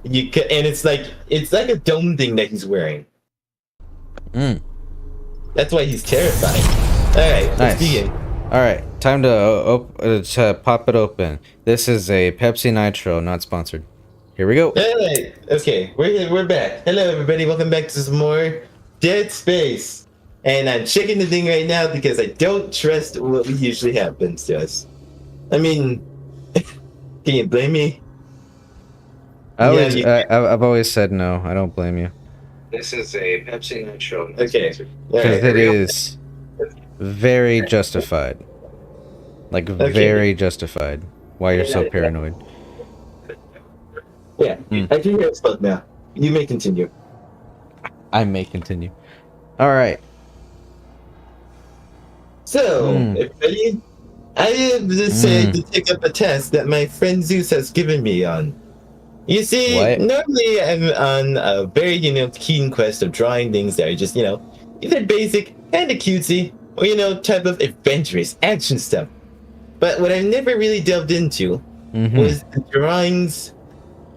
And it's like a dome thing that he's wearing. Mm. That's why he's terrifying. All right, let's Nice. begin. All right, time to pop it open. This is a Pepsi Nitro, not sponsored. Here we go. All right, okay, we're back. Hello, everybody. Welcome back to some more Dead Space. And I'm checking the thing right now because I don't trust what usually happens to us. I mean, can you blame me? I've always said no. I don't blame you. This is a Pepsi Nitro. Okay. Because it is very justified. Like, very justified. Why you're so paranoid. Yeah, I can hear it spoke now. You may continue. I may continue. Alright. So, everybody, I have decided to take up a test that my friend Zeus has given me on. You see, normally I'm on a very, keen quest of drawing things that are just, either basic, kind of cutesy, or, type of adventurous action stuff. But what I've never really delved into was the drawings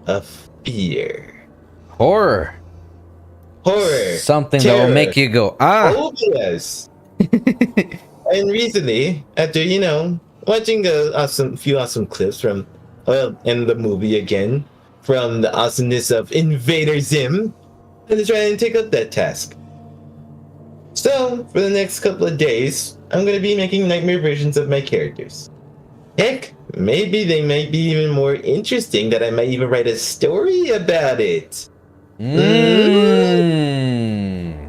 of fear. Horror. Something terror, that will make you go, ah! Phobias. And recently, after, watching few awesome clips from, and the movie again, from the awesomeness of Invader Zim, I'm trying to take up that task. So, for the next couple of days, I'm going to be making nightmare versions of my characters. Heck, maybe they might be even more interesting that I might even write a story about it.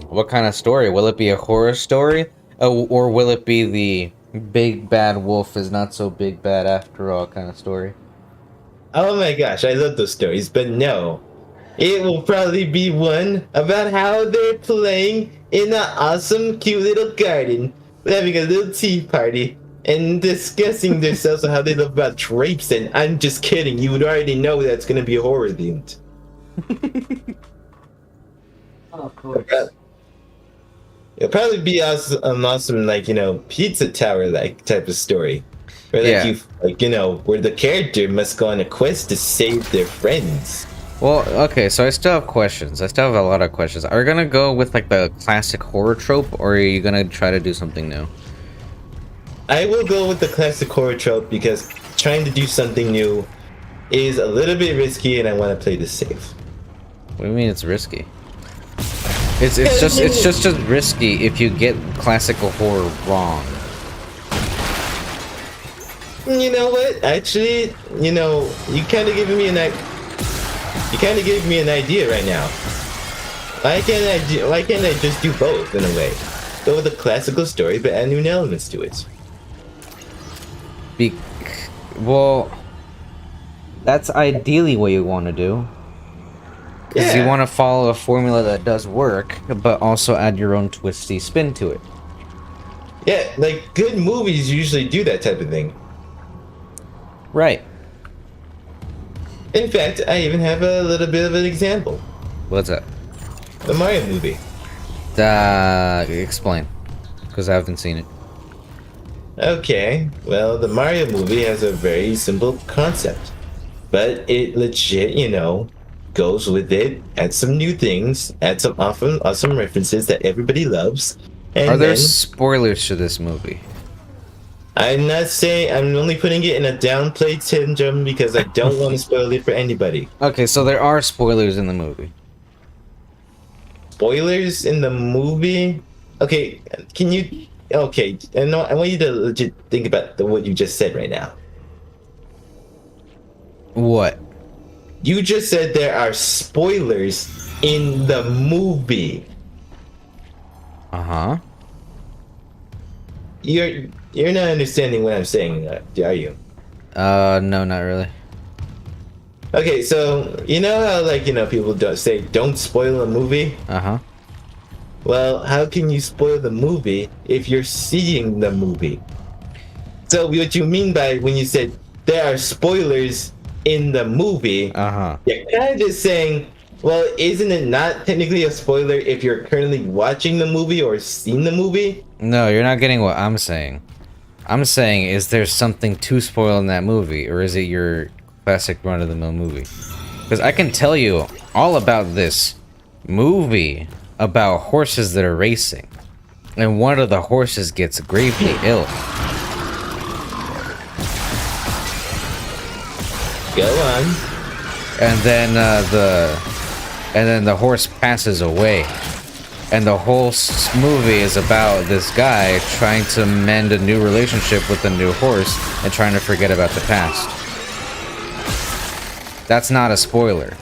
What kind of story? Will it be a horror story? Or will it be the big bad wolf is not so big bad after all kind of story? Oh my gosh, I love those stories, but no. It will probably be one about how they're playing in an awesome, cute little garden, having a little tea party, and discussing themselves on how they love about drapes, and I'm just kidding, you would already know that's going to be horror themed. Oh, of course. It'll probably be an awesome, pizza tower-like type of story. Where, where the character must go on a quest to save their friends. Well, okay, so I still have questions. I still have a lot of questions. Are you gonna go with, like, the classic horror trope, or are you gonna try to do something new? I will go with the classic horror trope because trying to do something new is a little bit risky, and I want to play this safe. What do you mean it's risky? It's just risky if you get classical horror wrong. You know what? Actually, you kind of gave me an idea right now. Why can't I just do both in a way? Go with a classical story, but add new elements to it. Well, that's ideally what you want to do. Because you want to follow a formula that does work, but also add your own twisty spin to it. Yeah, like good movies usually do that type of thing. Right. In fact, I even have a little bit of an example. What's that? The Mario movie. Explain. Because I haven't seen it. Okay, well, the Mario movie has a very simple concept. But it legit, goes with it, adds some new things, adds some awesome references that everybody loves. And are there spoilers to this movie? I'm not saying, I'm only putting it in a downplayed syndrome because I don't want to spoil it for anybody. Okay, so there are spoilers in the movie. Spoilers in the movie? Okay, I want you to legit think about what you just said right now. What? You just said there are spoilers in the movie. Uh-huh. You're not understanding what I'm saying, are you? No, not really. Okay, so you know how people don't spoil a movie? Uh-huh. Well, how can you spoil the movie if you're seeing the movie? So what you mean by when you said there are spoilers in the movie, you're kind of just saying, well, isn't it not technically a spoiler if you're currently watching the movie or seen the movie? No, you're not getting what I'm saying. I'm saying, is there something to spoil in that movie, or is it your classic run-of-the-mill movie? Because I can tell you all about this movie about horses that are racing. And one of the horses gets gravely ill. Go on. And then the horse passes away. And the whole movie is about this guy trying to mend a new relationship with a new horse and trying to forget about the past. That's not a spoiler.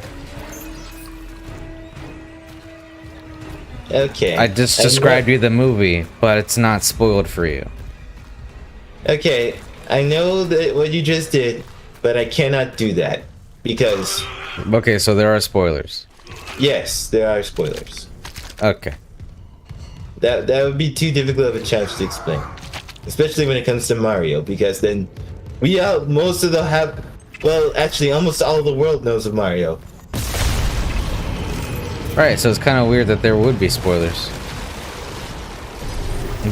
Okay. I just described you the movie, but it's not spoiled for you. Okay, I know that what you just did, but I cannot do that because Okay, so there are spoilers. yes, there are spoilers. Okay. That would be too difficult of a challenge to explain, especially when it comes to Mario, because then most of the well, actually, almost all of the world knows of Mario. Right, so it's kind of weird that there would be spoilers.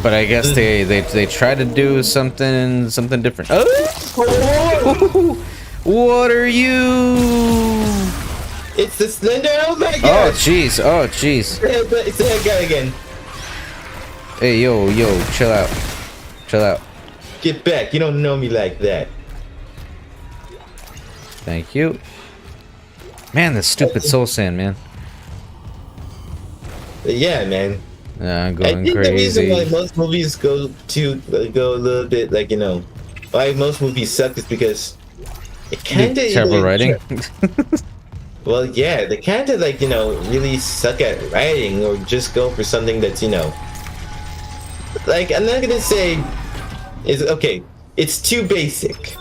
But I guess they try to do something different. Oh! What are you? It's the Slender. Oh my Oh god! jeez! Oh jeez! It's the head guy again. Hey yo, chill out, chill out. Get back! You don't know me like that. Thank you. Man, this stupid soul sand, man. But yeah, man. I'm I going think the reason why crazy. most movies go a little bit like, why most movies suck is because it kind of Terrible writing. Well, yeah, they kind of like really suck at writing or just go for something that's like I'm not gonna say is okay. It's too basic.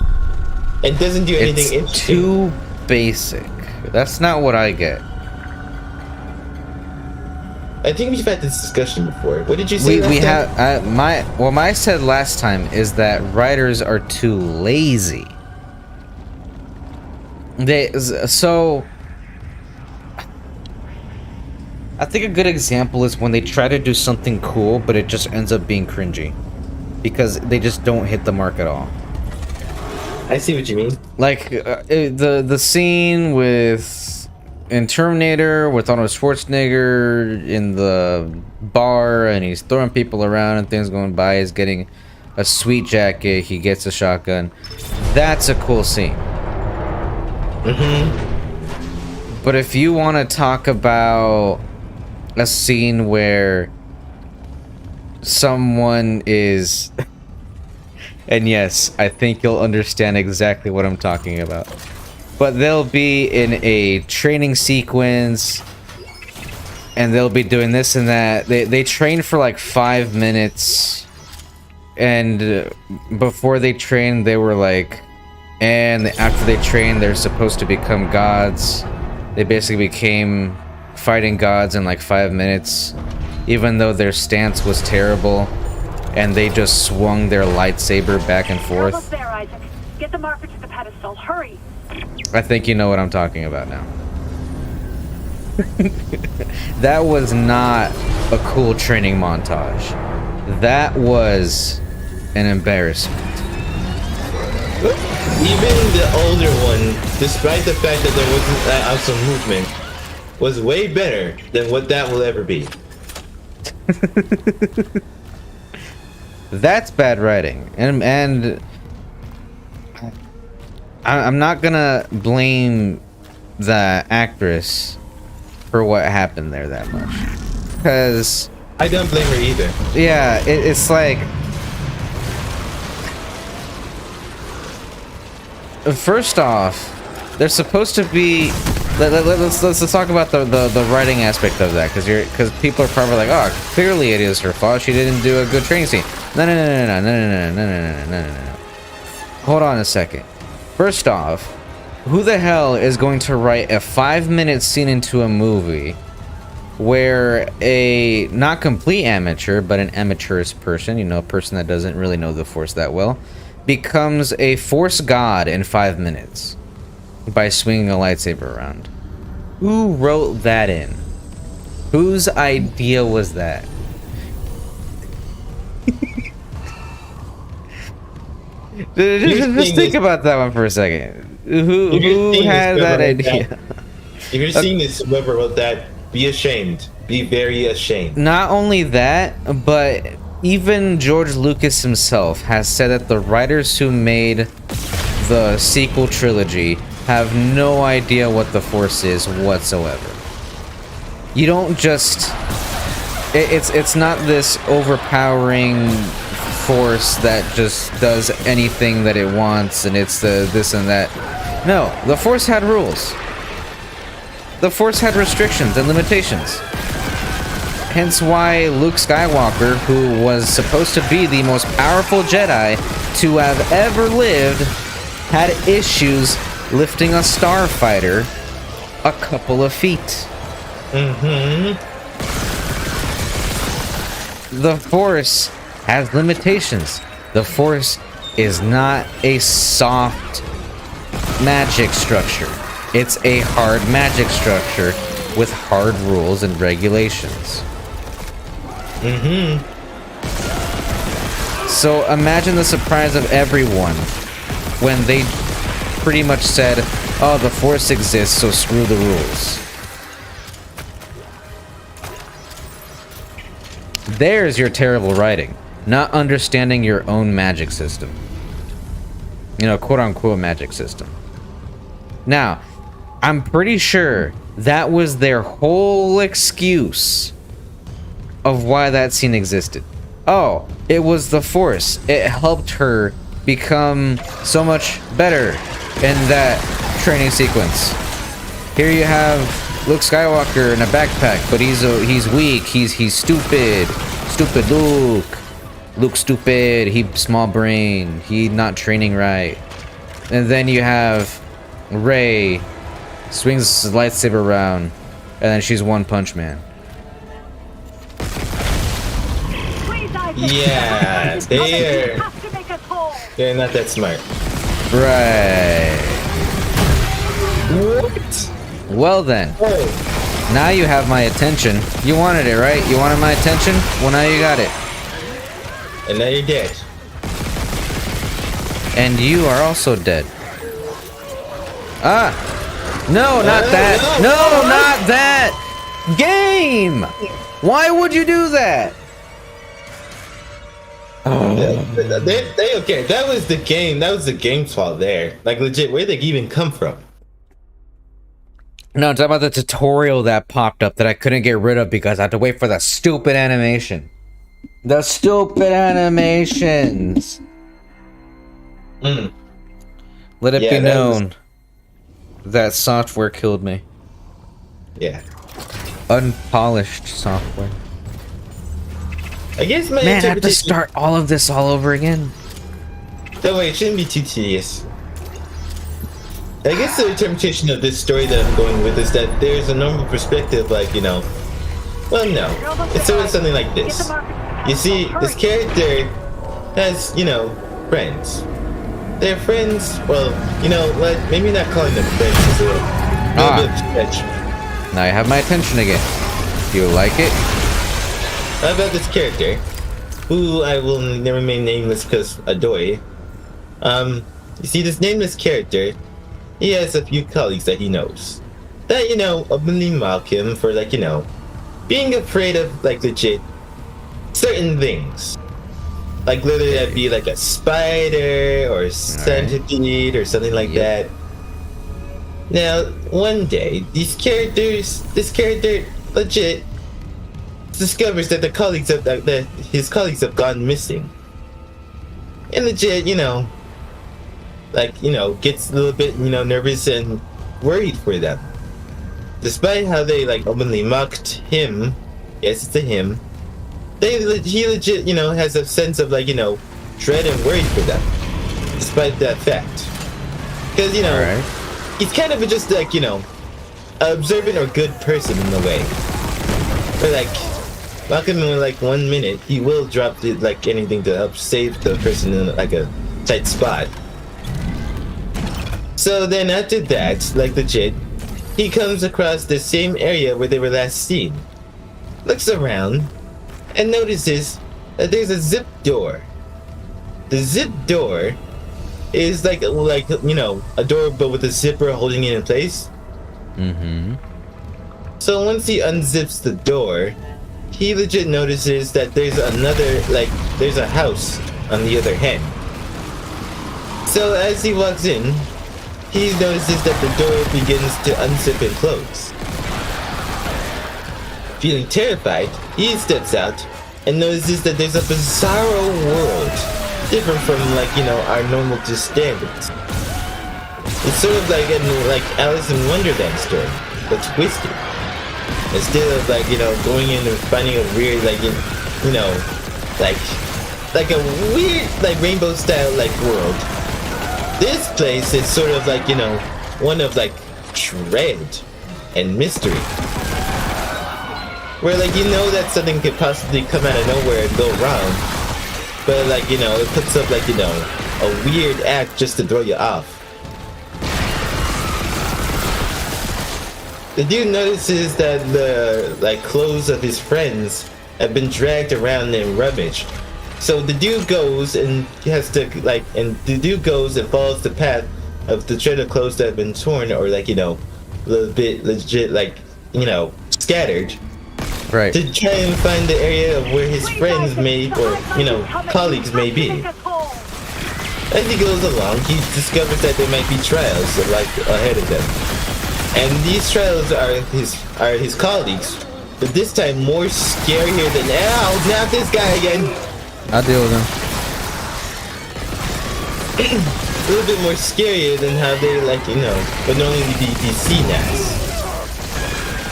It doesn't do anything It's interesting. too basic. That's not what I get. I think we've had this discussion before. What did you say? We last time? have what I said last time is that writers are too lazy. So I think a good example is when they try to do something cool, but it just ends up being cringy because they just don't hit the mark at all. I see what you mean. Like the scene in Terminator with Arnold Schwarzenegger in the bar and he's throwing people around and things going by. He's getting a sweet jacket. He gets a shotgun. That's a cool scene. But if you want to talk about a scene where someone is and yes, I think you'll understand exactly what I'm talking about. But they'll be in a training sequence and they'll be doing this and that. They train for like 5 minutes and before they train they were like, and after they train they're supposed to become gods. They basically became fighting gods in like 5 minutes, even though their stance was terrible and they just swung their lightsaber back and forth. Almost there, Isaac. Get the marker to the pedestal. Hurry. I think you know what I'm talking about now. That was not a cool training montage. That was an embarrassment. Even the older one, despite the fact that there wasn't that awesome movement, was way better than what that will ever be. That's bad writing, and I'm not gonna blame the actress for what happened there that much, because I don't blame her either. yeah, it's like, first off, they're supposed to be. Let's talk about the writing aspect of that, because people are probably like, oh, clearly it is her fault. She didn't do a good training scene. No. Hold on a second. First off, who the hell is going to write a 5-minute scene into a movie where a not complete amateur, but an amateurish person, a person that doesn't really know the Force that well, becomes a Force god in 5 minutes by swinging a lightsaber around? Who wrote that in? Whose idea was that? Just think about that one for a second. Who had that idea? If you're seeing this, whoever wrote that, be ashamed. Be very ashamed. Not only that, but even George Lucas himself has said that the writers who made the sequel trilogy have no idea what the Force is whatsoever. You don't just... It's not this overpowering force that just does anything that it wants and it's the this and that. No, the Force had rules. The Force had restrictions and limitations. Hence why Luke Skywalker, who was supposed to be the most powerful Jedi to have ever lived, had issues lifting a starfighter a couple of feet. The Force has limitations. The Force is not a soft magic structure. It's a hard magic structure with hard rules and regulations. So imagine the surprise of everyone when they pretty much said, oh, the Force exists, so screw the rules. There's your terrible writing. Not understanding your own magic system. You know, quote-unquote magic system. Now, I'm pretty sure that was their whole excuse of why that scene existed. Oh, it was the Force. It helped her become so much better in that training sequence. Here you have Luke Skywalker in a backpack, but he's weak. He's stupid. Stupid Luke. Luke's stupid. He small brain. He not training right. And then you have Rey swings his lightsaber around, and then she's One Punch Man. Yeah, they're not that smart. Right. What? Well then. Oh. Now you have my attention. You wanted it, right? You wanted my attention? Well, now you got it. And now you're dead. And you are also dead. Ah! No, not that! No, not that! Game! Why would you do that? Okay, that was the game. That was the game's fault there. Like, legit, where'd they even come from? No, it's about the tutorial that popped up that I couldn't get rid of because I had to wait for the stupid animation. The stupid animations! Let it be known that software killed me. Yeah. Unpolished software. I guess my Man, I have to interpretation... start all of this all over again. Don't worry, it shouldn't be too tedious. I guess the interpretation of this story that I'm going with is that there's a normal perspective, like, you know... Well, no. It's sort of something like this. You see, this character has, you know, friends. They're friends, well, you know, like, maybe not calling them friends is a little bit of a stretch. Now you have my attention again. Do you like it? How about this character, who I will never remain nameless because Adoy. You see, this nameless character, he has a few colleagues that he knows. That, you know, openly mock him for, like, you know, being afraid of, like, legit certain things. Like, whether that be, like, a spider, or a centipede, or something like that. Now, one day, this character, legit, discovers that his colleagues have gone missing. And legit, you know, like, you know, gets a little bit, you know, nervous and worried for them. Despite how they, like, openly mocked him, yes, it's a him, he legit, you know, has a sense of, like, you know, dread and worry for them. Despite that fact. Because, you know, he's kind of just, like, you know, observant or good person in a way. But, like, welcome in, like, 1 minute, he will drop, like, anything to help save the person in, like, a tight spot. So then after that, like, legit, he comes across the same area where they were last seen. Looks around and notices that there's a zip door. The zip door is like, you know, a door but with a zipper holding it in place. Mm-hmm. So once he unzips the door, he legit notices that there's another, like, there's a house on the other hand. So as he walks in, he notices that the door begins to unzip and close. Feeling terrified, he steps out and notices that there's a bizarro world, different from, like, you know, our normal just standards. It's sort of like Alice in Wonderland story, but twisted. Instead of, like, you know, going in and finding a weird, like, you know, like a weird, like, rainbow style, like, world. This place is sort of like, you know, one of, like, dread and mystery. Where, like, you know that something could possibly come out of nowhere and go wrong. But, like, you know, it puts up, like, you know, a weird act just to throw you off. The dude notices that the, like, clothes of his friends have been dragged around and rummaged. So the dude goes and has to, like, and the dude goes and follows the path of the thread of clothes that have been torn or, like, you know, a little bit legit, like, you know, scattered. Right. To try and find the area of where his friends may, or, you know, colleagues may be. As he goes along, he discovers that there might be trials, like, ahead of them. And these trials are his colleagues, but this time more scarier than, ow, not this guy again. I'll deal with him. A little bit more scarier than how they, like, you know, would normally be CNAS.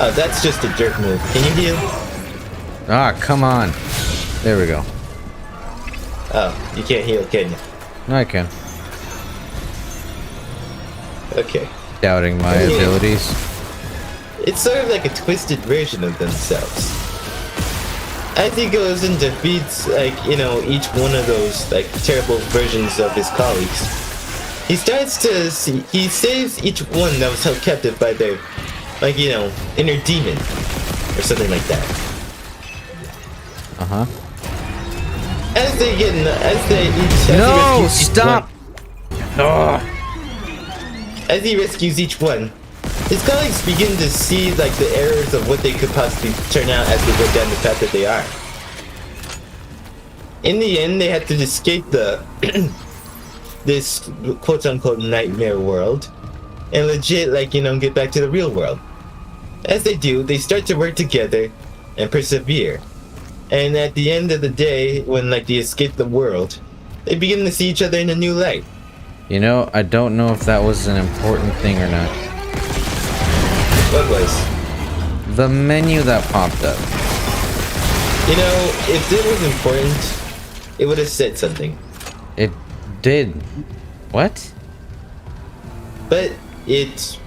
Oh, that's just a jerk move. Can you heal? Ah, come on. There we go. Oh, you can't heal, can you? No, I can. Okay. Doubting my abilities. It's sort of like a twisted version of themselves. As he goes and defeats, like, you know, each one of those, like, terrible versions of his colleagues, he starts to see, he saves each one that was held captive by their, like, you know, inner demon, or something like that. Uh-huh. As they get, No, stop! Ugh. As he rescues each one, his colleagues begin to see, like, the errors of what they could possibly turn out as they go down the path that they are. In the end, they had to escape the this quote-unquote nightmare world and legit, like, you know, get back to the real world. As they do, they start to work together and persevere. And at the end of the day, when, like, they escape the world, they begin to see each other in a new light. You know, I don't know if that was an important thing or not. What was? The menu that popped up. You know, if it was important, it would have said something. It did. What? But it...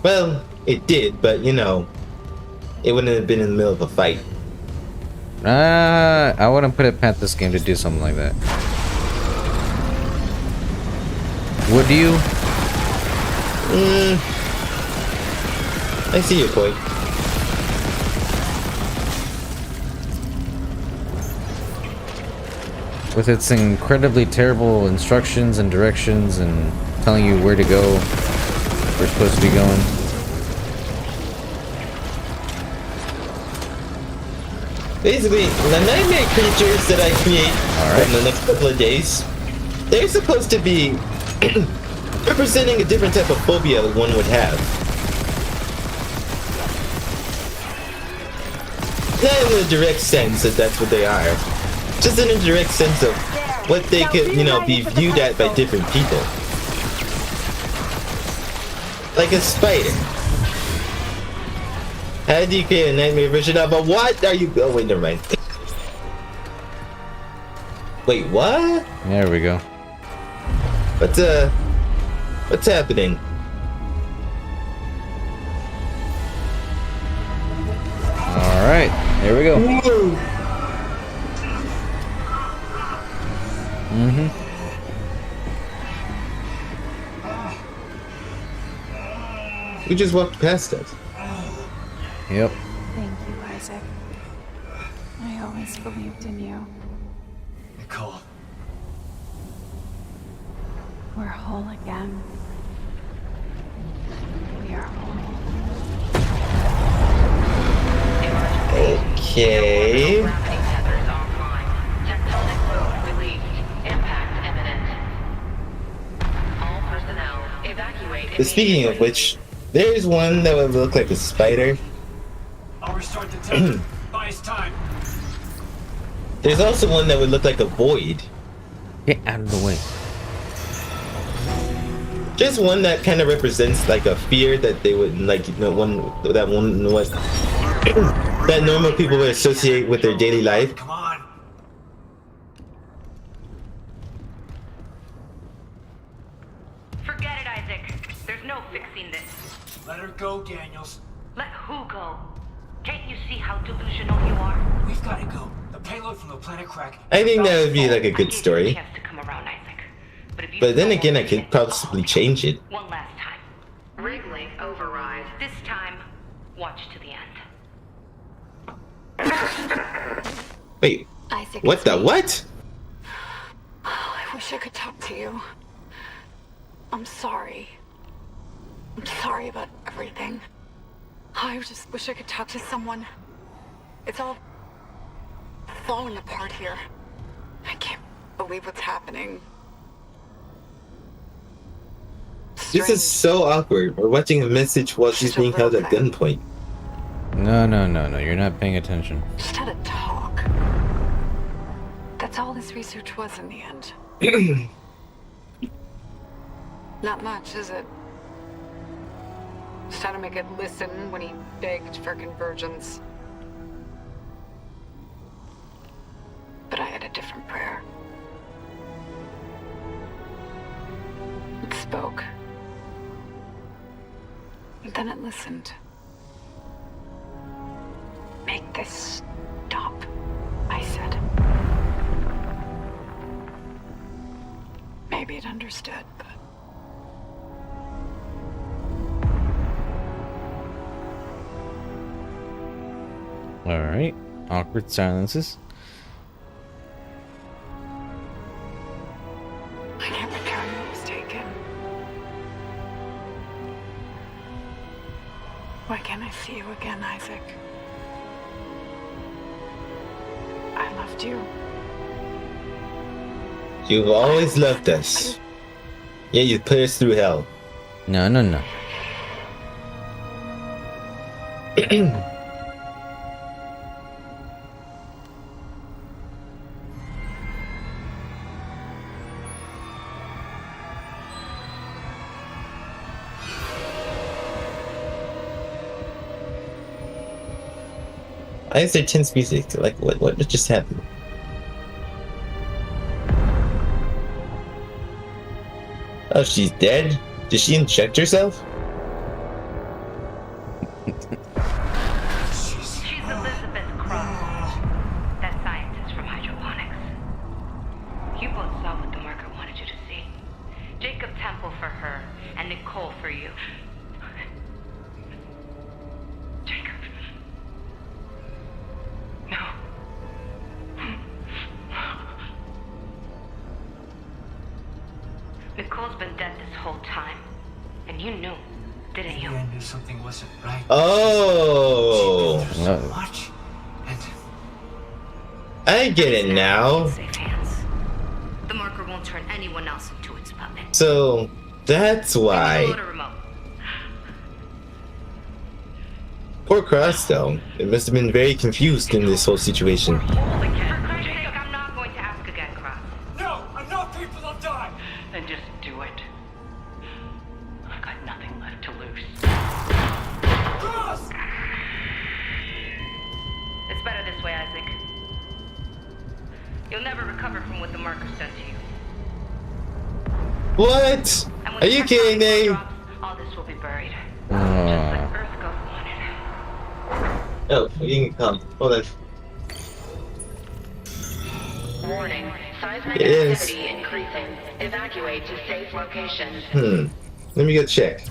Well, it did, but, you know, it wouldn't have been in the middle of a fight. I wouldn't put it past this game to do something like that. Would you? I see your point. With its incredibly terrible instructions and directions and telling you where to go, where we're supposed to be going. Basically, the nightmare creatures that I create from the next couple of days, they're supposed to be representing a different type of phobia one would have. Not in the direct sense that that's what they are, just in a direct sense of what they could, you know, be viewed at by different people. Like a spider. How do you create a nightmare version of a what are you? Oh wait, never mind. Wait, what? There we go. What's happening? All right, here we go. We just walked past it. Yep. Thank you, Isaac. I always believed in you. Nicole. We're whole again. Okay. Gravity tethers offline. Tectonic load released. Impact imminent. All personnel evacuate. But speaking of which, there's one that would look like a spider. I'll restart the tether. Buy us time. There's also one that would look like a void. Get out of the way. Just one that kind of represents like a fear that they would like, one was that normal people would associate with their daily life. Come on. Forget it, Isaac. There's no fixing this. Let her go, Daniels. Let who go? Can't you see how delusional you are? We've got to go. The payload from the planet crack. I think that would be like a I good gave you a story. chance to come around, Isaac. If you But then still again, I want to could get possibly change it. one last time. Wrigley override. This time, watch to the end. Wait, Isaac, what it's the me. what? I wish I could talk to you. I'm sorry. I'm sorry about everything. I just wish I could talk to someone. It's all falling apart here. I can't believe what's happening. This is so awkward. We're watching a message while she's Just a being held at little thing. gunpoint. No, you're not paying attention. Just had a talk. That's all this research was in the end. Not much, is it? Just had to make it listen when he begged for convergence. But I had a different prayer. It spoke. And then it listened. Make this stop, I said. Maybe it understood, but... Alright. Awkward silences. I can't return what was taken. Why can't I see you again, Isaac? I loved you. You've always loved us. Yeah, you put us through hell. No. Why is there tense music? Like, what just happened? Oh, she's dead? Did she inject herself? She's Elizabeth Cross, that scientist from hydroponics. You both saw what the marker wanted you to see. Jacob Temple for her, and Nicole for you. Jacob. No. Nicole's been dead this whole time. And you knew, didn't you? I knew something wasn't right. Oh, She No. so much. And I get it now. Safe hands. The marker won't turn anyone else into its puppet. So that's why. Load a remote. Poor Cross, though. It must have been very confused in this whole situation. For Christ's sake, I'm not going to ask again, Cross. no, enough people will die. Then just do it. I've got nothing left to lose. Cross! It's better this way, Isaac. You'll never recover from what the marker's done to you. What? And when Are you the kidding me? drops, all this will be buried. Just like Earth God wanted. Oh, you can come. Hold on. Warning. Seismic It is. activity increasing. Evacuate to safe locations. Let me go check.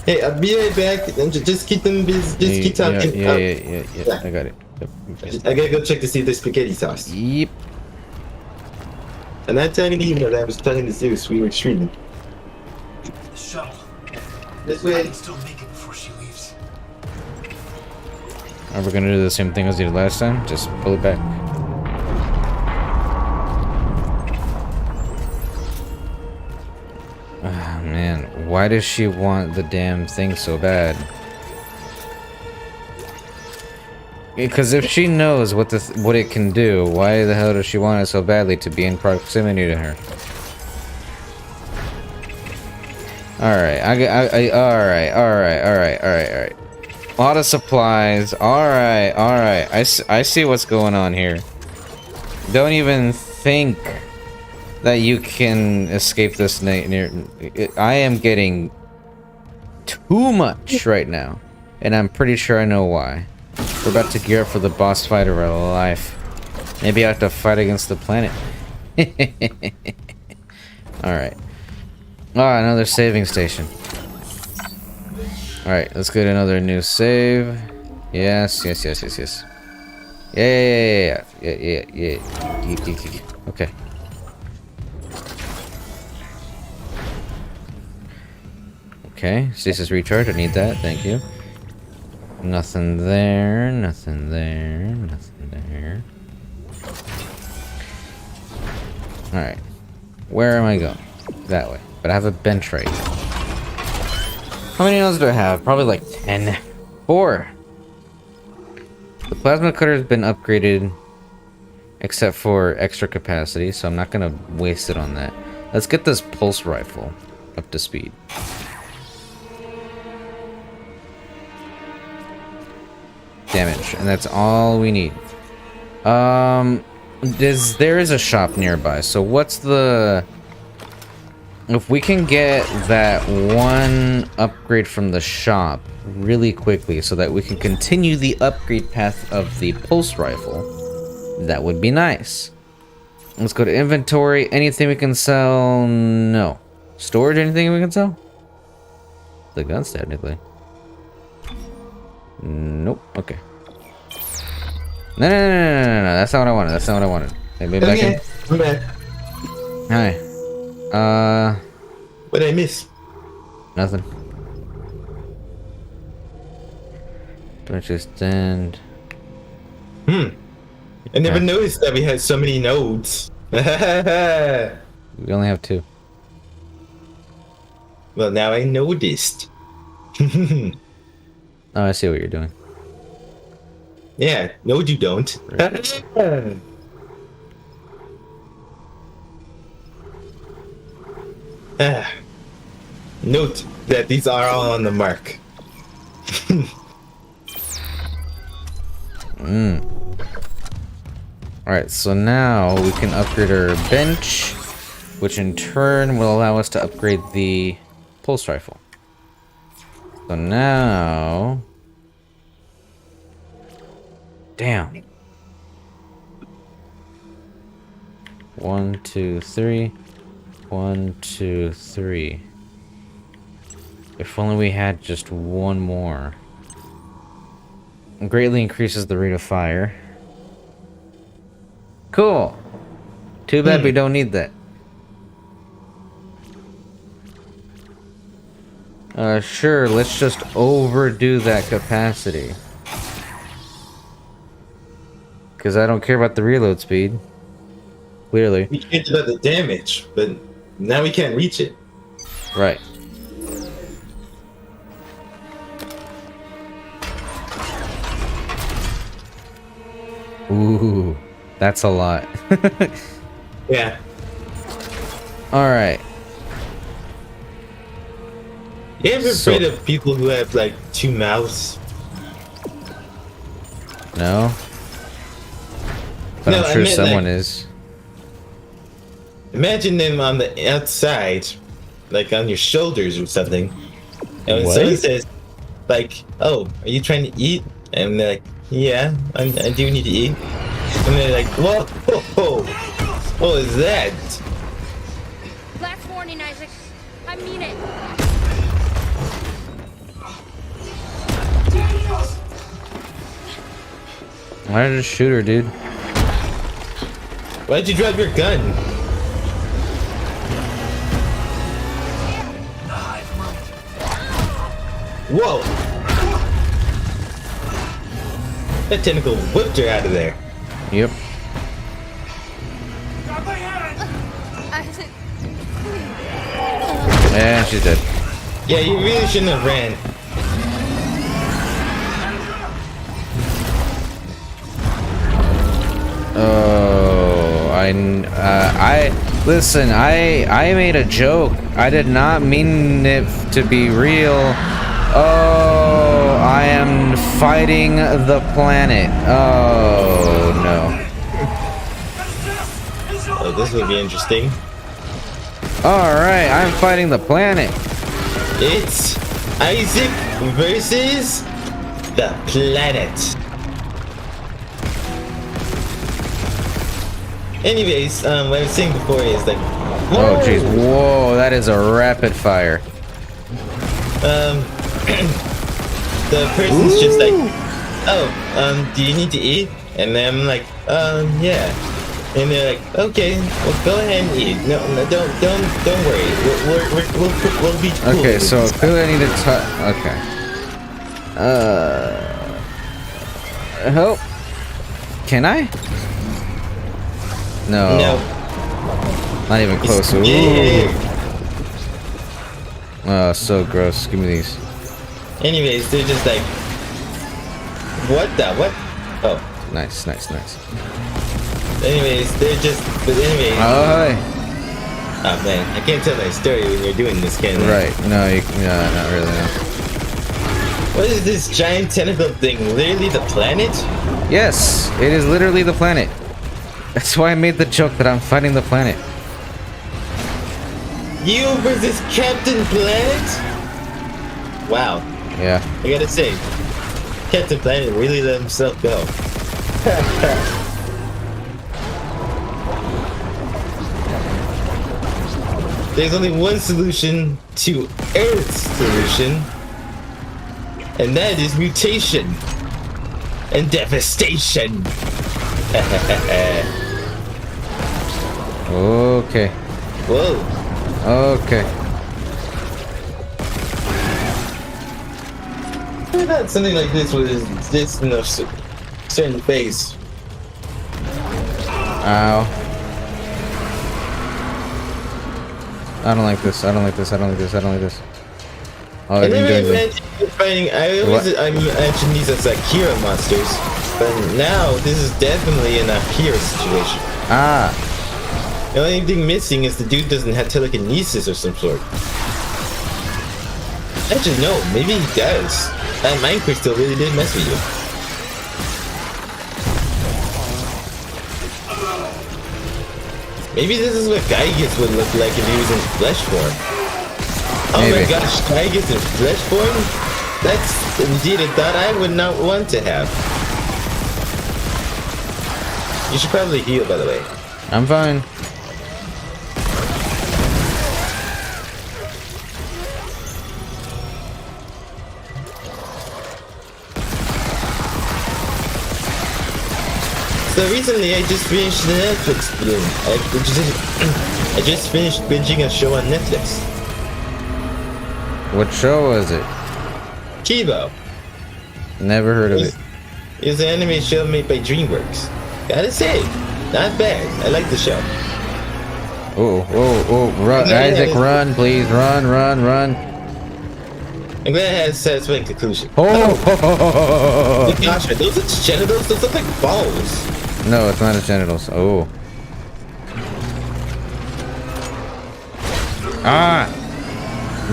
Hey, I'll be right back. And just keep them busy. Just keep talking. Yeah. Yeah. I got it. Yep. I gotta go check to see if there's spaghetti sauce. Yep. And not telling you that I was talking to Zeus. We were streaming. The shuttle. This I way. can still make it before she leaves. Are we gonna do the same thing as we did last time? Just pull it back. Ah, man. Why does she want the damn thing so bad? Because if she knows what what it can do, why the hell does she want it so badly to be in proximity to her? Alright, alright. A lot of supplies. Alright. I see what's going on here. Don't even think that you can escape this near. I am getting too much right now. And I'm pretty sure I know why. We're about to gear up for the boss fight of our life. Maybe I have to fight against the planet. Alright. Ah, another saving station. Alright, let's get another new save. Yes. Yeah. Okay. Okay, stasis recharge, I need that, thank you. Nothing there. Alright. Where am I going? That way. But I have a bench right here. How many nodes do I have? Probably like 10. 4. The plasma cutter has been upgraded except for extra capacity, so I'm not gonna waste it on that. Let's get this pulse rifle up to speed. Damage, and that's all we need. There is a shop nearby, so what's the... If we can get that one upgrade from the shop really quickly so that we can continue the upgrade path of the pulse rifle, that would be nice. Let's go to inventory. Anything we can sell? No. Storage, anything we can sell? The guns, technically. Nope. Okay. No. That's not what I wanted. Hey, baby, back in. I'm back. Hi. What did I miss? Nothing. Don't you stand? I never noticed that we had so many nodes. We only have 2. Well, now I noticed. Oh, I see what you're doing. Yeah, no, you don't. Note that these are all on the mark. Alright, so now we can upgrade our bench, which in turn will allow us to upgrade the pulse rifle. So now... Damn. 1, 2, 3. 1, 2, 3. If only we had just one more. Greatly increases the rate of fire. Cool. Too bad we don't need that. Sure, let's just overdo that capacity. Because I don't care about the reload speed. Clearly. We can't do the damage, but now we can't reach it. Right. Ooh, that's a lot. Yeah. Alright. You ever afraid of people who have like 2 mouths? No? But No, I'm sure I meant, someone like, is. Imagine them on the outside, like on your shoulders or something. And when What? someone says, like, "Oh, are you trying to eat?" And they're like, "Yeah, I do need to eat." And they're like, "Whoa, what is that?" Last warning, Isaac. I mean it. Why did I just shoot her, dude? Why'd you drop your gun? Whoa! That tentacle whipped her out of there. Yep. Grab my hand! Isaac. And she's dead. Yeah, you really shouldn't have ran. Oh, listen. I made a joke. I did not mean it to be real. Oh, I am fighting the planet. Oh no. Oh, this will be interesting. All right, I'm fighting the planet. It's Isaac versus the planet. Anyways, what I was saying before is like, Oh jeez, whoa, that is a rapid fire. The person's just like, oh, do you need to eat? And then I'm like, yeah. And they're like, okay, well, go ahead and eat. No, don't worry. We'll be cool. Okay, so clearly I need to touch. Okay. Help. Can I? No. No. Not even close. Ooh. Yeah. Oh, so gross. Give me these. Anyways, they're just like, what the what? Oh. Nice. Anyways, they're just. But anyways. Oh, hi. Oh man, I can't tell my story when you're doing this, can I? Right. No, not really. No. What is this giant tentacle thing? Literally the planet? Yes, it is literally the planet. That's why I made the joke that I'm fighting the planet. You versus Captain Planet? Wow. Yeah. I gotta say, Captain Planet really let himself go. There's only one solution to Earth's solution, and that is mutation and devastation. Okay. Whoa. Okay. I thought something like this was this in a certain phase. Ow. I don't like this. Oh, I I've been never doing this. imagined fighting. I mentioned these as Akira monsters, but now this is definitely an Akira situation. Ah. The only thing missing is the dude doesn't have telekinesis or some sort. Actually, no, maybe he does. That mind crystal really did mess with you. Maybe this is what Gygus would look like if he was in flesh form. Oh Maybe. my gosh, Gygus in flesh form? That's indeed a thought I would not want to have. You should probably heal, by the way. I'm fine. So recently I just finished the Netflix film. I just finished binging a show on Netflix. What show was it? Kibo. Never heard of it. It's an anime show made by DreamWorks. Gotta say, not bad. I like the show. Oh, run, Isaac, run, please, run. I'm glad it has a satisfying conclusion. Oh! Gosh, are those its genitals? Those look like balls. No, it's not his genitals. Oh. Ah!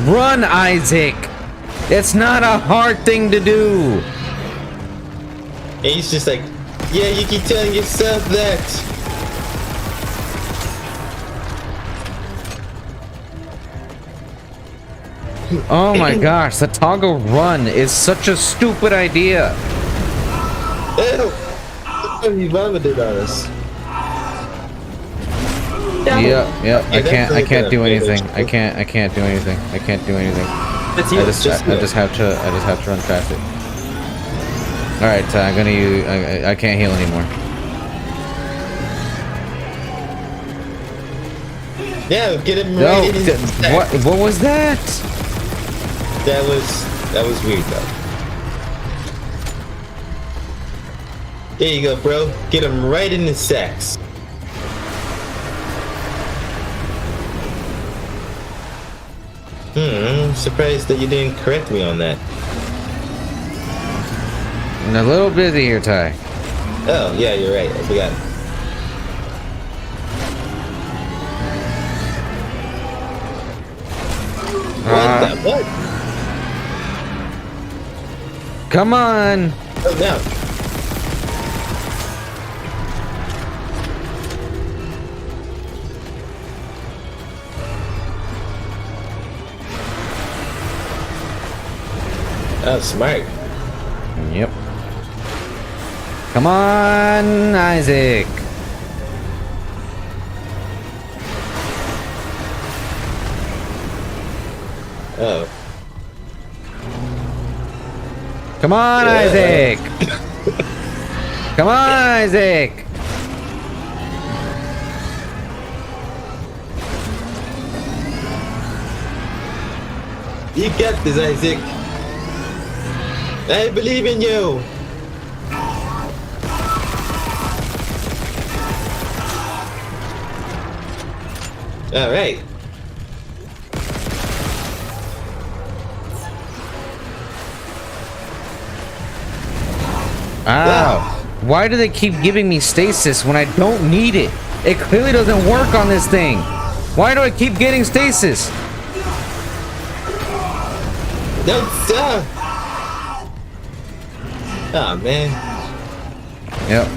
Run, Isaac! It's not a hard thing to do! And he's just like, yeah, you keep telling yourself that. Oh my gosh, the toggle run is such a stupid idea! Ew! He vomited on us. Yep, I that's can't do really anything. good. I can't do anything. I just have to run past it. Alright, I'm gonna use, I can't heal anymore. Yeah, get him No, right in his stack. what was that? That was weird though. There you go, bro. Get him right in the sex. I'm surprised that you didn't correct me on that. I'm a little busy here, Ty. Oh, yeah, you're right. I forgot. What the? What? Come on! Oh, no. Oh, smart. Yep. Come on, Isaac. Oh. Come on, Yeah. Isaac. Come on, Isaac. You got this, Isaac. I believe in you. All right. Ow. Why do they keep giving me stasis when I don't need it? It clearly doesn't work on this thing. Why do I keep getting stasis? No, stop. Oh, man. Yep.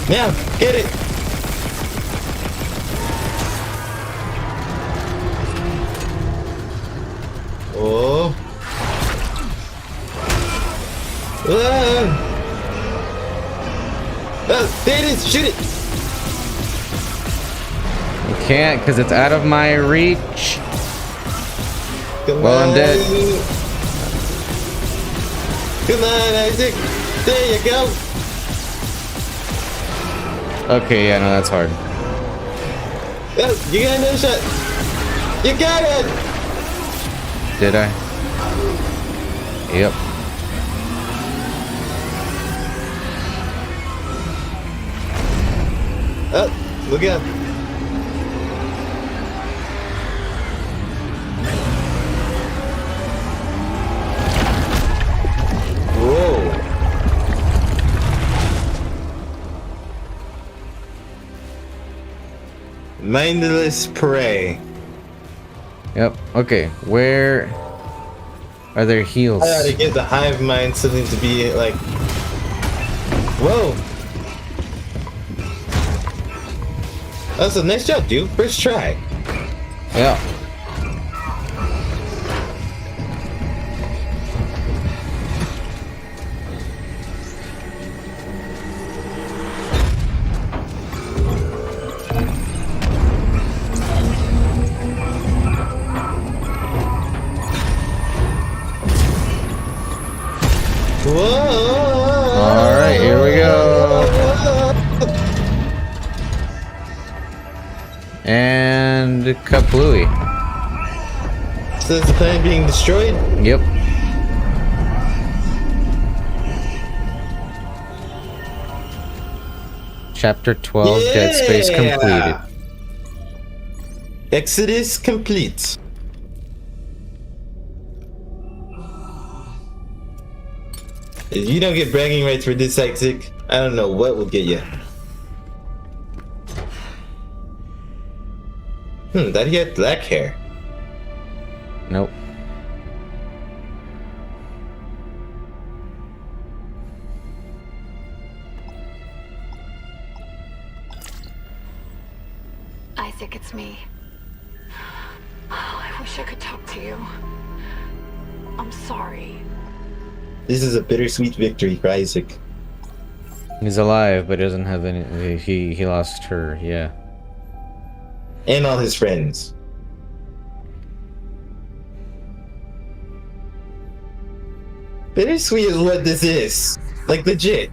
Now, get it. Oh. Oh, there it is. Shoot it. You can't because it's out of my reach. Come Well, on. I'm dead. Come on, Isaac. There you go. Okay, yeah, no, that's hard. Oh, you got another shot. You got it. Did I? Yep. Oh, look out. Whoa. Mindless prey. Yep. Okay. Where are their heals? I gotta give the hive mind something to be like. Whoa. That's a nice job, dude. First try. Yeah. Whoa. All right, here we go. And kaplooey. So is the planet being destroyed? Yep. Chapter 12, Dead Space completed. Exodus complete. If you don't get bragging rights for this, Isaac, I don't know what will get you. That he had black hair. Nope. Isaac, it's me. Oh, I wish I could talk to you. I'm sorry. This is a bittersweet victory for Isaac. He's alive, but doesn't have any. He lost her. Yeah. And all his friends. Bittersweet is what this is. Like, legit.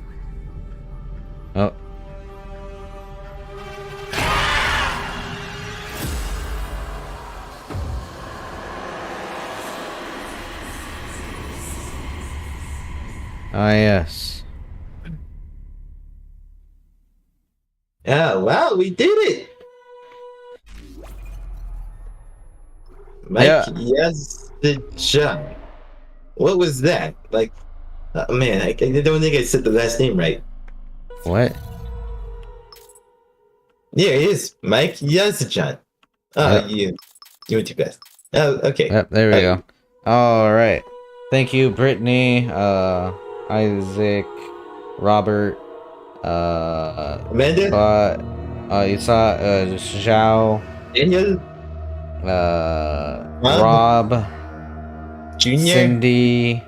Ah, yes. Oh, wow, we did it! Mike, Yeah. yes, the job. What was that? Like, man, I don't think I said the last name right. What? Yeah, it is Mike Yazajan. Oh, Yep. you went too fast. Oh, okay. Yep, there we go. Alright. Thank you, Brittany, Isaac, Robert, Amanda, Zhao, Daniel, Rob, Junior, Cindy,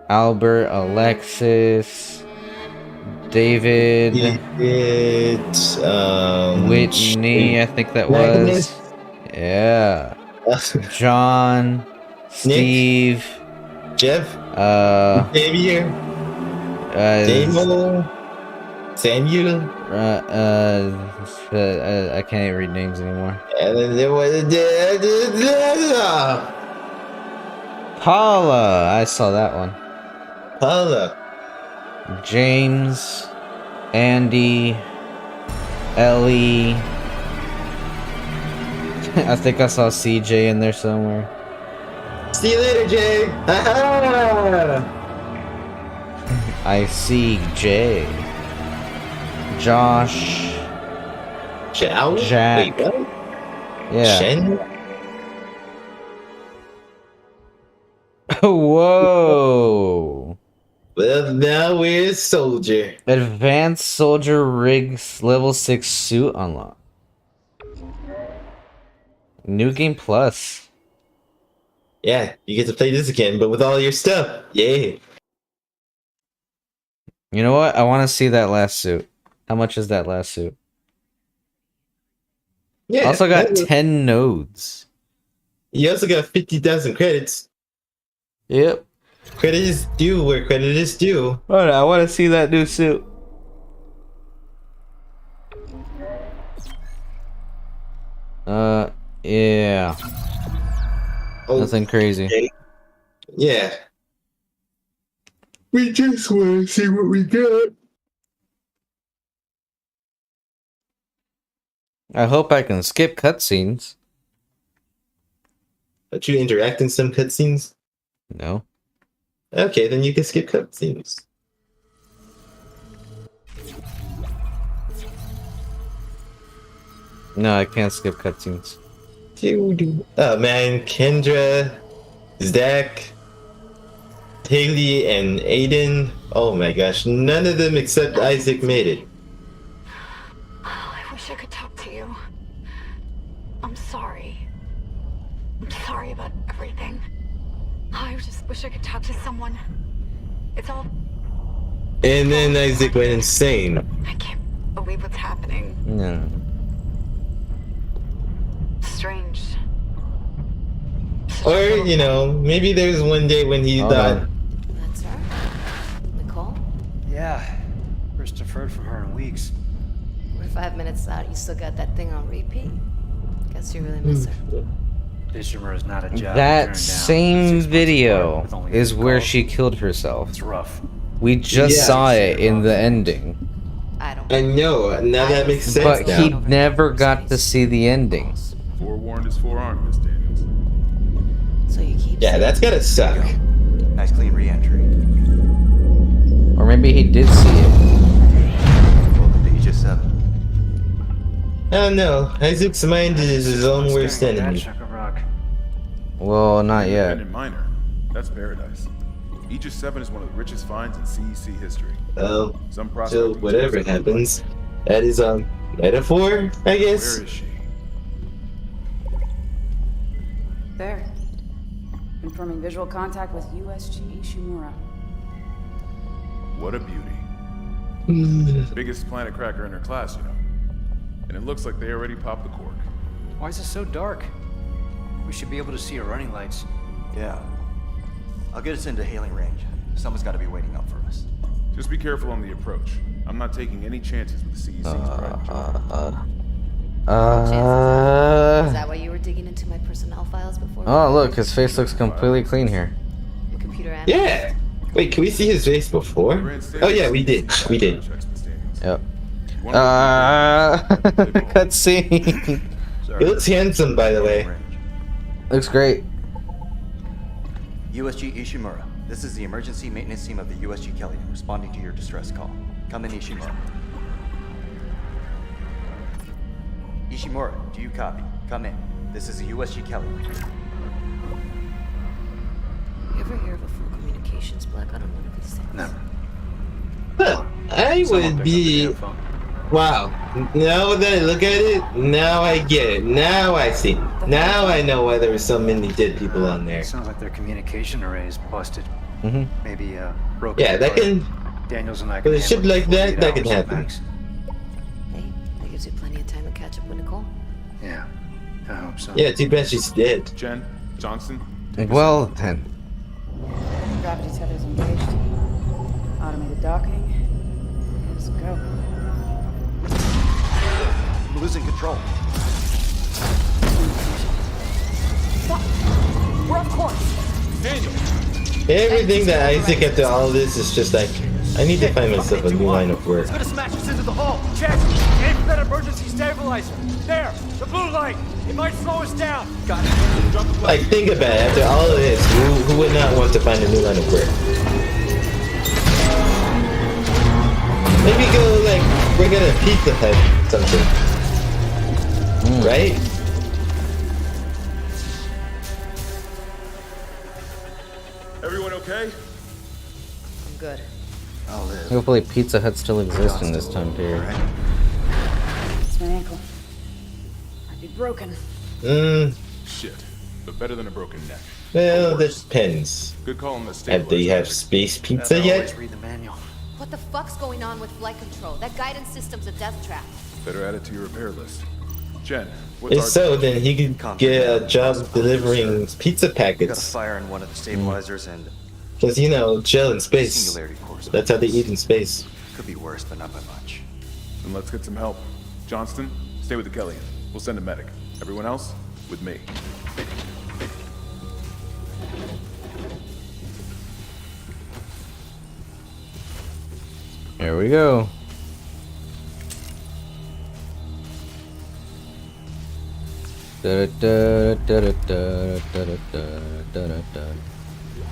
Albert, Alexis, David, David, Whitney, I think that Magnus, was. Yeah. John, Steve, Jeff, Xavier, Damo, Samuel, I can't even read names anymore. and then there was Paula, I saw that one. Paula. James, Andy, Ellie. I think I saw CJ in there somewhere. See you later, Jay. I see Jay. Josh. Chow? Jack. Wait, what? Yeah. Shen? Whoa. Well, now we're a soldier. Advanced Soldier Rigs level 6 suit unlocked. New Game Plus. Yeah, you get to play this again, but with all your stuff. Yeah. You know what? I want to see that last suit. How much is that last suit? Yeah. Also got that was- 10 nodes. You also got 50,000 credits. Yep. Credit is due where credit is due. Alright, I want to see that new suit. Yeah. Oh, Nothing crazy. okay. Yeah. We just want to see what we got. I hope I can skip cutscenes. Don't you interact in some cutscenes? No. Okay, then you can skip cutscenes. No, I can't skip cutscenes. Oh man, Kendra, Zach, Haley, and Aiden. Oh my gosh, none of them except Isaac made it. I wish I could talk to you. I'm sorry. I'm sorry about everything. I just wish I could talk to someone. It's all... And then Isaac went insane. I can't believe what's happening. No. Strange. Or, you know, maybe there's one day when he Hold thought, on. That's her? Nicole? Yeah. First deferred from her in weeks. We're 5 minutes out. You still got that thing on repeat? Guess you really miss her. Fisherman is not a job. to turn That down. same 6 months video apart with only is 3 where calls. she killed herself. It's rough. We just Yeah. saw it in the ending. I don't I know, now that makes sense But now. he never got to see the ending. Forewarned is forearmed, Miss Daniels. So you keep Yeah, that's gotta suck. Nice clean re-entry. Or maybe he did see it. Welcome to Aegis 7. Oh no, Isaac's mind is his own worst Staring at that enemy. chunk of rock. Well, not yet. Independent miner. That's paradise. Aegis 7 is one of the richest finds in CEC history. Oh, Some so prospecting whatever tips are happens, that is a metaphor, I guess. Where is she? There. Confirming visual contact with USG Ishimura. What a beauty. Biggest planet cracker in her class, you know. And it looks like they already popped the cork. Why is it so dark? We should be able to see her running lights. Yeah. I'll get us into hailing range. Someone's got to be waiting up for us. Just be careful on the approach. I'm not taking any chances with the CEC's pride and joy. Is that why you were digging into my personnel files before? Oh, look, his face looks completely clean here. The computer analyst? Yeah, Wait, can we see his face before? Oh yeah, we did. We did. Yep. Cutscene. He looks handsome, by the way. Looks great. USG Ishimura. This is the emergency maintenance team of the USG Kelly, responding to your distress call. Come in, Ishimura. Ishimura, do you copy? Come in. This is the USG Kelly. You ever hear of a full communications blackout on one of these things? Never. Huh. I would be. Wow. Now that I look at it, now I get it. Now I see. Now I know why there were so many dead people on there. Sounds like their communication array is busted. Mm-hmm. Maybe broken. Yeah, that can. Daniels and I With a can ship handle it like that, 48 that can hours at happen. max. Hey, that gives you plenty of time to catch up with Nicole. Yeah, I hope so. Yeah, too bad she's dead. Jen, Johnston. Well then. Gravity tethers engaged. Automated docking. Let's go. I'm losing control. We're off course. Daniel. Everything that Isaac after all of this is just like, I need to find myself a new line of work. It's gonna smash us into the hull. Check. Aim for that emergency stabilizer. There. The blue light. It might slow us down. Got it. Drop the Like, think about it. After all of this, who would not want to find a new line of work? Maybe go, like, we're gonna Pizza Hut something. Right? Everyone okay? I'm good. I'll live. Hopefully Pizza Hut still exists in this time period. It's my ankle. Might be broken. Shit. But better than a broken neck. Well, that depends. Good call on the Have they have space pizza yet? Always read the manual. What the fuck's going on with flight control? That guidance system's a death trap. Better add it to your repair list. Jen, what's If our so, then he could get a job delivering pizza We got a packets. fire in one of the stabilizers and Because, you know, jail in space. singularity course. That's how they eat in space. Could be worse, but not by much. Then let's get some help. Johnston, stay with the Kellyan. We'll send a medic. Everyone else, with me. Here we go.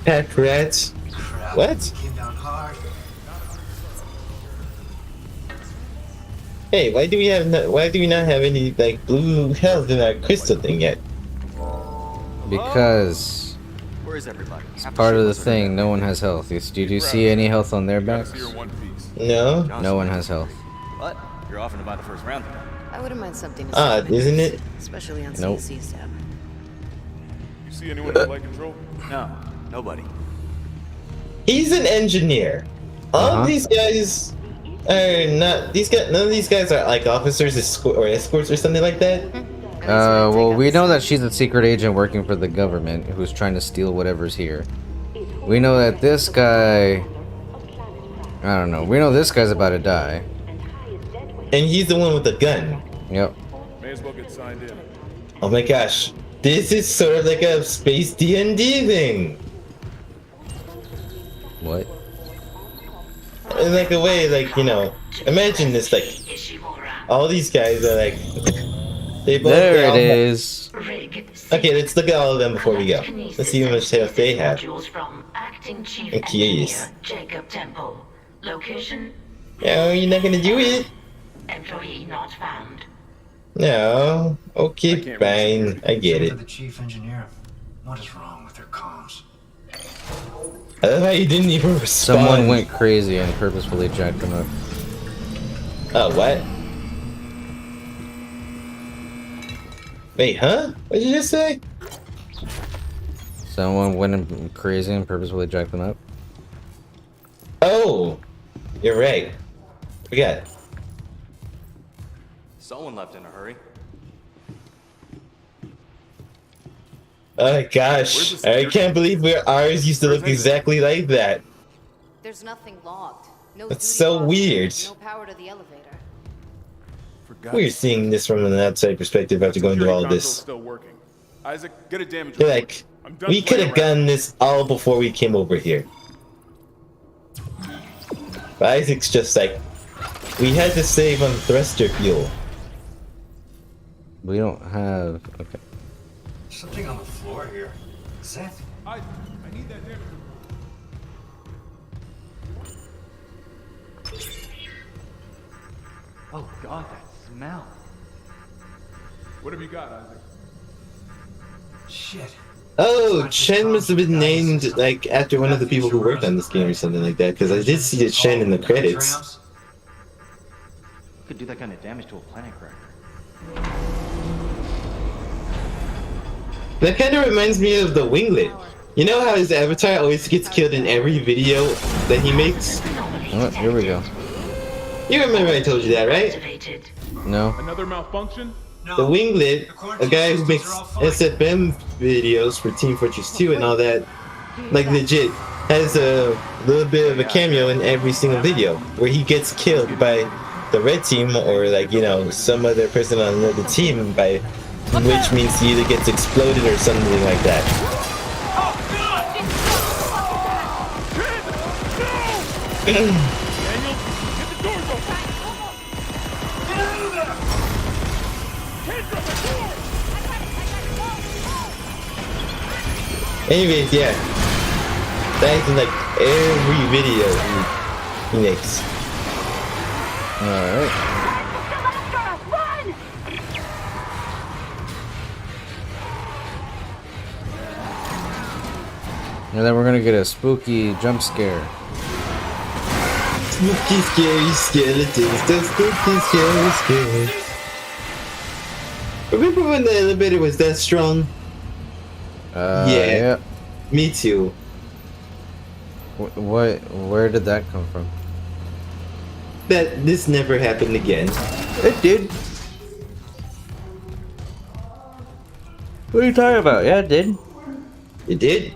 Pet rats. What? Came down hard. Hey, why do we not have any like blue health in our crystal thing yet? Because Where is everybody? it's part of the thing. No one has health. Did you see any health on their Gotta backs? see her one piece. No? No one has health. What? You're off in about the first round. I wouldn't mind something to Odd, see. isn't it? Especially on Nope. CC stab. You see anyone in flight control? No, nobody. He's an engineer. All Uh-huh. of these guys are not. None of these guys are like officers or escorts or something like that. Well, we know that she's a secret agent working for the government who's trying to steal whatever's here. We know that this guy... I don't know. We know this guy's about to die. And he's the one with the gun. Yep. May as well get signed in. Oh my gosh. This is sort of like a space D&D thing. What? In like a way, like, you know, imagine this, like, all these guys are like, they both. There all it have- is. Okay, let's look at all of them before we go. Let's see how much health they have. I'm curious. Jacob Temple. Location, No, you're not gonna do it. employee not found. No. Okay, fine. I get To it. the chief engineer. What is wrong with their comms? I love how you didn't even respond. Someone went crazy and purposefully jacked them up. Oh, what? Wait, huh? What did you just say? Someone went crazy and purposefully jacked them up. Oh, you're right. Forgot. Someone left in a hurry. Oh gosh, I can't believe where ours used to look exactly like that. There's nothing logged. No That's duty so logged, weird. No power to the elevator. We're seeing this from an outside perspective after going through all of Console's this. still working. Isaac, get a damage You're report. like, I'm done we could have playing around. done this all before we came over here. But Isaac's just like, we had to save on thruster fuel. We don't have. Okay. Something on the floor here. Is that? I need that damage. Oh god, that smell. What have you got, Isaac? Shit. Oh, Shen must have been named like after one of the people who worked on this game or something like that, because I did see it Shen in the credits. Could do that kind of damage to a planet cracker. That kind of reminds me of the Winglet. You know how his avatar always gets killed in every video that he makes? Oh, here we go. You remember I told you that, right? No. Another malfunction? The Winglet, a guy who makes SFM videos for Team Fortress 2 and all that, like legit, has a little bit of a cameo in every single video where he gets killed by the red team or like, you know, some other person on another team, by which means he either gets exploded or something like that. Daniel, get the doors open! Get out of there! Kendra, the door! Anyways, yeah. That's in like every video he makes. Alright. Run! And then we're gonna get a spooky jump scare. Spooky, scary skeletons. The spooky, scary skeletons. Remember when the elevator was that strong? Yeah. Me too. What? Where did that come from? That this never happened again. It did. What are you talking about? Yeah, it did. It did?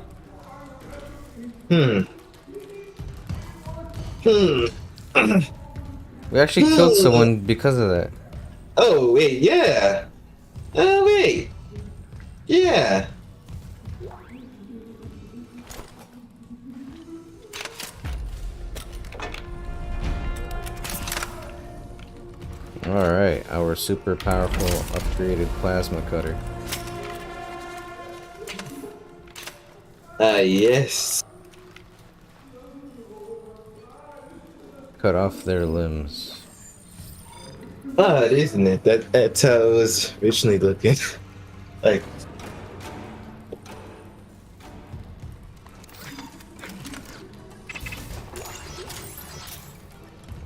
We actually killed someone because of that. Oh, wait, yeah. Oh, wait. Yeah. Alright, our super powerful upgraded plasma cutter. Yes. Cut off their limbs. Odd, isn't it? That's how it was originally looking. Like.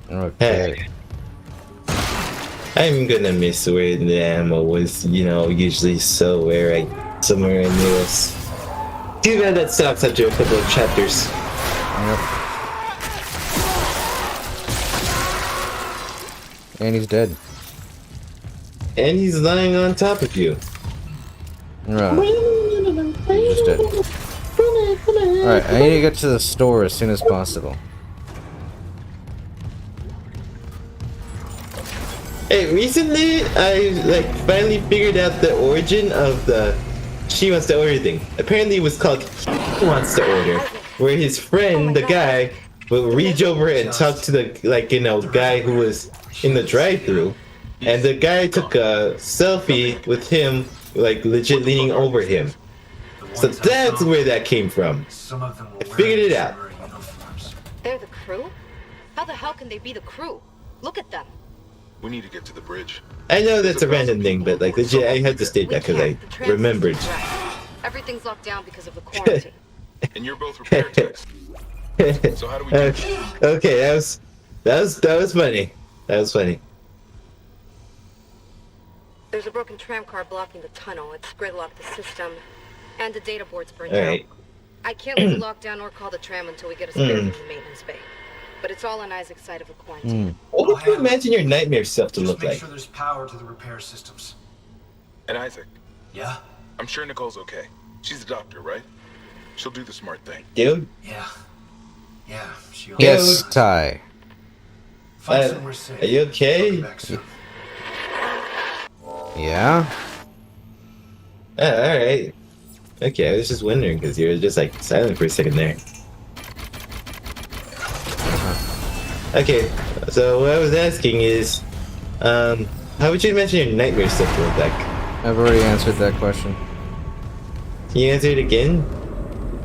Okay. Hey. I'm gonna miss where the ammo was, you know, usually somewhere in this. Too bad that stops after a couple of chapters. Yep. And he's dead. And he's lying on top of you. Right. He's just dead. Alright, I need to get to the store as soon as possible. Hey, recently I finally figured out the origin of the she wants to order thing. Apparently it was called he wants to order, where his friend, the guy, will reach over and talk to the guy who was in the drive-thru, and the guy took a selfie with him, like legit leaning over him. So that's where that came from. I figured it out. They're the crew? How the hell can they be the crew? Look at them. We need to get to the bridge. I know that's a random thing, but like legit, I had to state that because I remembered. Everything's locked down because of the quarantine. And you're both repair techs. So how do we Okay, that was funny. That was funny. There's a broken tram car blocking the tunnel. It's gridlocked the system, and the data board's burned Alright. out. I can't leave the lockdown or call the tram until we get a spare from the maintenance bay. But it's all on Isaac's side of the quarantine. What would you imagine your nightmare self to look Make like? sure there's power to the repair systems. And Isaac, Yeah? I'm sure Nicole's okay. She's a doctor, right? She'll do the smart thing. Dude? Yeah. Yeah, she Yes, Ty. Find somewhere safe. Are you okay? I'll be back soon. Yeah? Alright. Okay, I was just wondering because you were just like silent for a second there. Okay, so what I was asking is, how would you mention your nightmare stuff like that? I've already answered that question. Can you answer it again?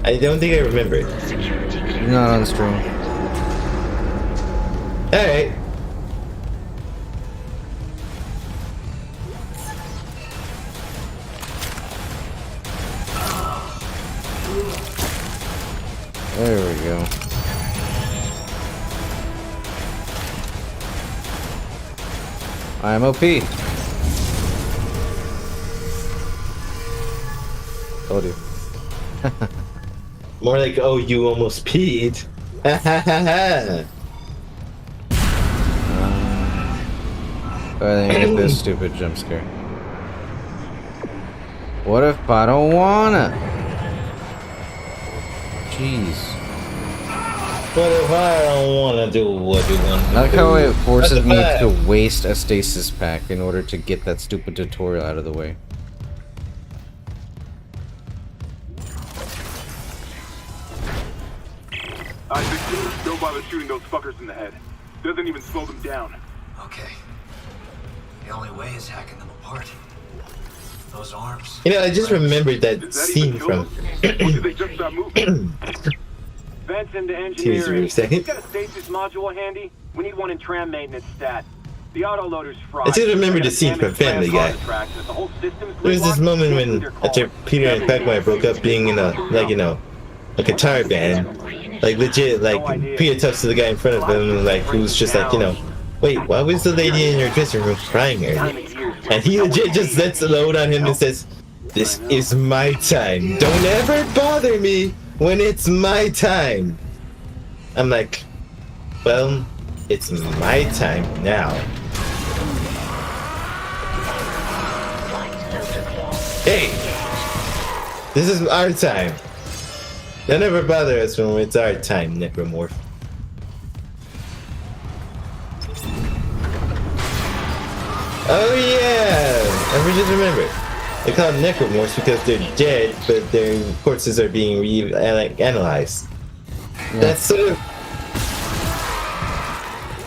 I don't think I remember. Not on stream. Alright. There we go. I'm OP. Told you. More like, oh, you almost peed. Ha ha ha ha. I think get this stupid jump scare. What if I don't wanna? Jeez. What if I don't wanna do what you want to do? I like how it forces me What to if waste a stasis pack in order to get that stupid tutorial out of the way. Don't bother shooting those fuckers in the head. Doesn't even slow them down. Okay. The only way is hacking them apart. Those arms. You know, I just remembered that scene from. They just start moving. Vents into engineering. Excuse me a second. Got a stasis module handy? We need one in tram maintenance stat. The autoloader's fried. I just remember the scene from Family Guy. There was this moment when, after Peter and Quagmire broke up, being in a, like, you know, a guitar band, like legit, like Peter talks to the guy in front of him, like who's just like, you know, wait, why was the lady in your dressing room crying earlier? And he legit just lets the load on him and says, "This is my time. Don't ever bother me when it's my time." I'm like, well, it's my time now. Hey, this is our time. Don't ever bother us when it's our time, Necromorph. Oh yeah! I just remembered. They call them necromorphs because they're dead, but their corpses are being analyzed. Yeah. That's sort of...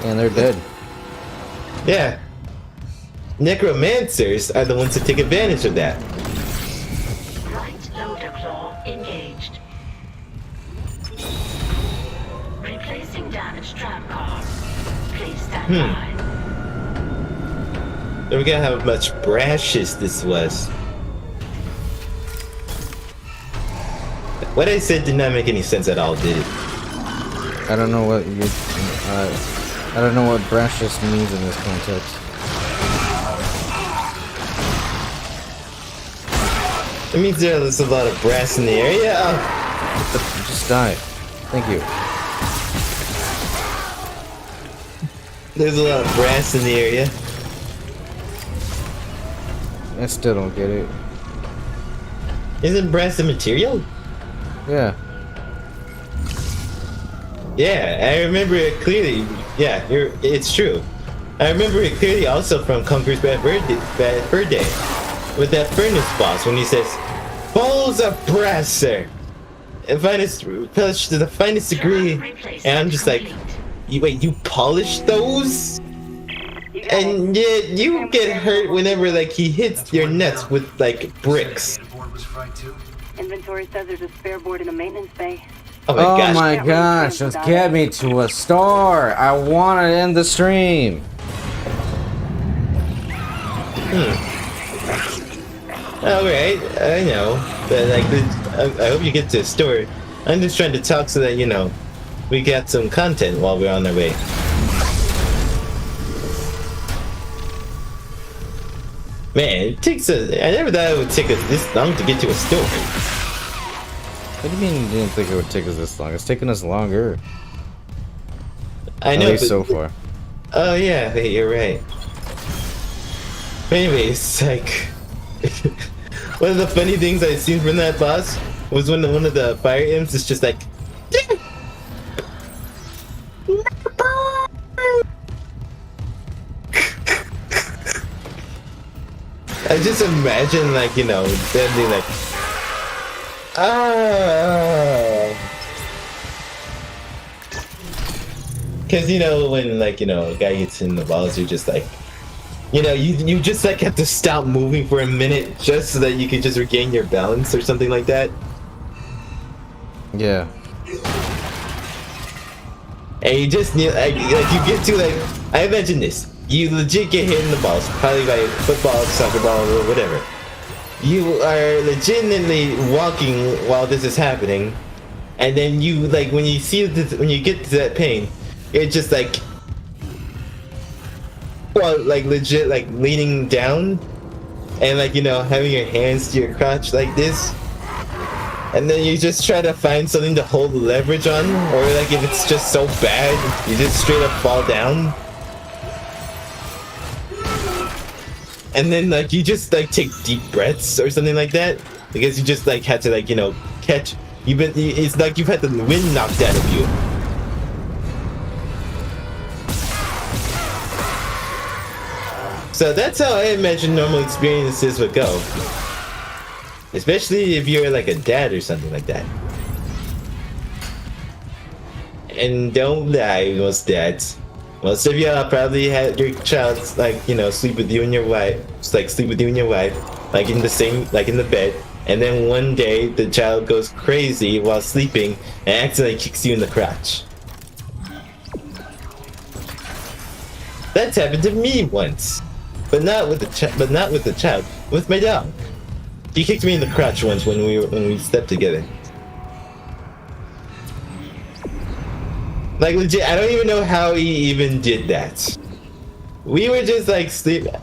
And they're dead. Yeah. Necromancers are the ones that take advantage of that. Right loader claw engaged. Replacing damaged tram car. Please stand by. Don't forget how much brashness this was. What I said did not make any sense at all, did it? I don't know what you. I don't know what brashness means in this context. It means there's a lot of brass in the area. Just die. Thank you. There's a lot of brass in the area. I still don't get it. Isn't brass a material? Yeah. Yeah, I remember it clearly. Yeah, it's true. I remember it clearly also from Conker's Bad Fur Day. With that furnace boss when he says, "Balls of brass, sir. Polished to the finest degree." And I'm just like, wait, you polish those? And yet you get hurt whenever like he hits your nuts with like bricks. Inventory says there's a spare board in the maintenance bay. Oh my gosh, just get me to a store. I want to end the stream. Alright, I know. But like, I hope you get to the store. I'm just trying to talk so that, you know, we get some content while we're on our way. Man, it takes I never thought it would take us this long to get to a store. What do you mean you didn't think it would take us this long? It's taken us longer. I know, at least so far. Oh yeah, hey, you're right. But anyways, like, one of the funny things I've seen from that boss was when one of the fire imps is just like, I just imagine, like, you know, them being like, Because, you know, when, like, you know, a guy gets in the balls, you're just like, you know, you just, like, have to stop moving for a minute just so that you can just regain your balance or something like that. Yeah. And you just need, like you get to, like, I mentioned this. You legit get hit in the balls, probably by a football, soccer ball, or whatever. You are legitimately walking while this is happening. And then you, like, when you see this, when you get to that pain, it's just like, well, like legit, like leaning down and, like, you know, having your hands to your crotch like this, and then you just try to find something to hold leverage on, or like if it's just so bad, you just straight up fall down, and then like you just like take deep breaths or something like that, because you just like had to, like, you know, catch. It's like you've had the wind knocked out of you. So that's how I imagine normal experiences would go. Especially if you're like a dad or something like that. And don't lie, most dads. Most of y'all probably had your child, like, you know, sleep with you and your wife. Just like sleep with you and your wife, like in the same, like in the bed. And then one day the child goes crazy while sleeping and accidentally kicks you in the crotch. That's happened to me once. But not with the child, with my dog. He kicked me in the crotch once when we slept together. Like legit, I don't even know how he even did that. We were just like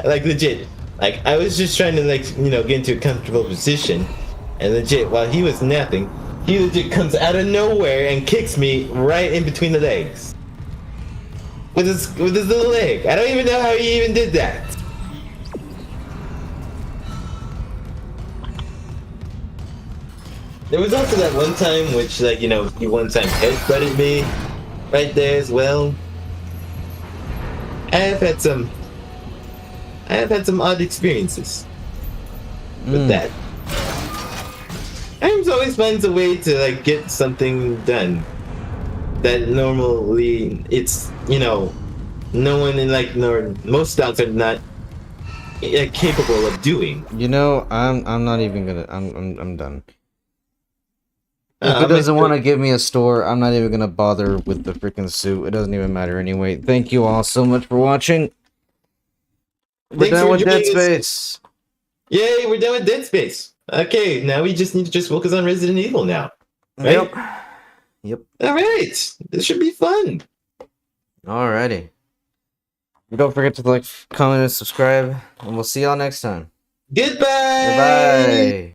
like legit. Like I was just trying to, like, you know, get into a comfortable position, and legit, while he was napping, he legit comes out of nowhere and kicks me right in between the legs. With his little leg. I don't even know how he even did that. There was also that one time which, like, you know, he one time head-butted me right there as well. I have had some odd experiences with that. Ames always finds a way to, like, get something done that normally it's, you know, no one in, like, most dogs are not capable of doing. You know, I'm not even gonna. I'm done. If it doesn't want to give me a store, I'm not even gonna bother with the freaking suit. It doesn't even matter anyway. Thank you all so much for watching. We're done with Dead Space. Yay, we're done with Dead Space. Okay, now we just need to just focus on Resident Evil now. Right? Yep. Alright, this should be fun. Alrighty. Don't forget to like, comment, and subscribe, and we'll see y'all next time. Goodbye! Goodbye!